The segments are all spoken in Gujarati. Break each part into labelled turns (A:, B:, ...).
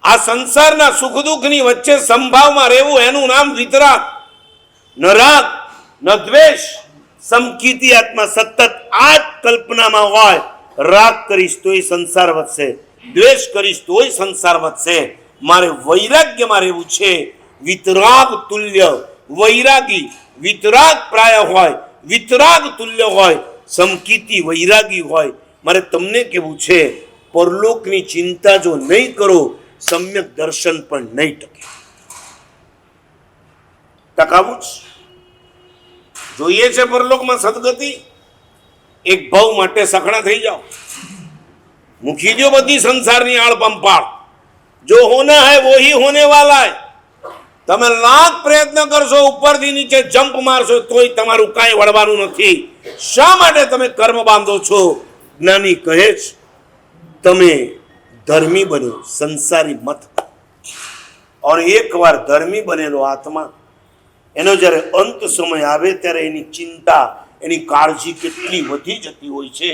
A: આ સંસારના સુખ દુઃખની વચ્ચે સંભાવમાં રહેવું એનું નામ વિતરાગ. ન રાગ ન દ્વેષ, સમકીતી આત્મા સતત આ જ કલ્પનામાં હોય. રાગ કરીશ તોય સંસાર વધશે, દ્વેષ કરીશ તોય સંસાર વધશે. મારે વૈરાગ્યમાં રહેવું છે. વિતરાગ તુલ્ય વૈરાગી, વિતરાગ પ્રાય હોય, વિતરાગ તુલ્ય હોય, સમકીતી વૈરાગી હોય. મારે તમને કેવું છે, પરલોકની ચિંતા જો નહીં કરો, સમ્યક દર્શન પણ નહીં ટકે. ટકાવું જ જોઈએ છે પરલોકમાં સદગતિ. એક ભાવ માટે સખણા થઈ જાઓ, મૂકી દો બધી સંસારની આળ પંપાળ. જો હોના હૈ વહી હોને વાલા હૈ. તમે લાખ પ્રયત્ન કરશો, ઉપરથી નીચે જમ્પ મારશો, તોય તમારું કાંઈ વળવાનું નથી. શા માટે તમે કર્મ બાંધો છો? જ્ઞાની કહે છે, તમે ધર્મી બન્યો, સંસારી મત. और એકવાર ધર્મી બનેલો આત્મા, એનો જ્યારે અંત સમય આવે ત્યારે એની ચિંતા, એની કાળજી કેટલી વધી જતી હોય છે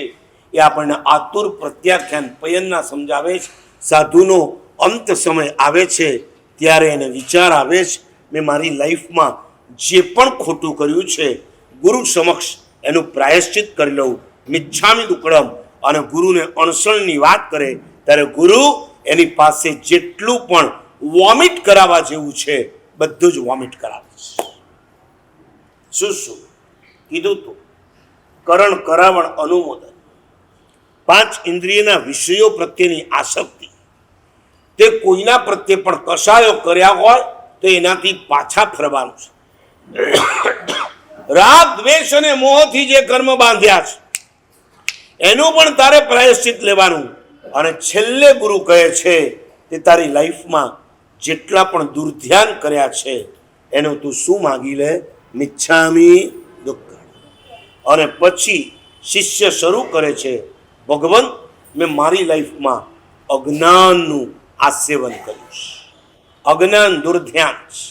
A: એ આપણને આતુર પ્રત્યાખ્યાન પયનના સમજાવે છે. સાધુનો અંત સમય આવે છે ત્યારે એને વિચાર આવે છે, મેં મારી લાઈફમાં જે પણ ખોટું કર્યું છે ગુરુ સમક્ષ એનું પ્રાયશ્ચિત કરી લઉં. મિચ્છામિ દુક્કડમ. અને ગુરુને અણસણની વાત કરે ત્યારે ગુરુ એની પાસે જેટલું પણ વોમિટ કરાવવા જેવું છે બધું જ વોમિટ કરાવે છે. શું શું કીધું તું? કરણ કરાવણ અનુમોદન. 5 ઇન્દ્રિયના વિષયો પ્રત્યેની આસક્તિ, તે કોઈના પ્રત્યે પણ કશાયો કર્યા હોય તો એનાથી પાછા ફરવાનું છે. રાગ દ્વેષ અને મોહથી જે કર્મ બાંધ્યા છે એનું પણ તારે પ્રાયશ્ચિત લેવાનું. અને છેલ્લે ગુરુ કહે છે કે તારી લાઈફમાં જેટલા પણ દુર્ધ્યાન કર્યા છે એનું તું શું માગી લે? મિચ્છામિ દુક્કડમ. અને પછી શિષ્ય શરૂ કરે છે, ભગવાન મેં મારી લાઈફમાં અજ્ઞાનનું આસેવન કર્યું છે. અજ્ઞાન દુર્ધ્યાન છે.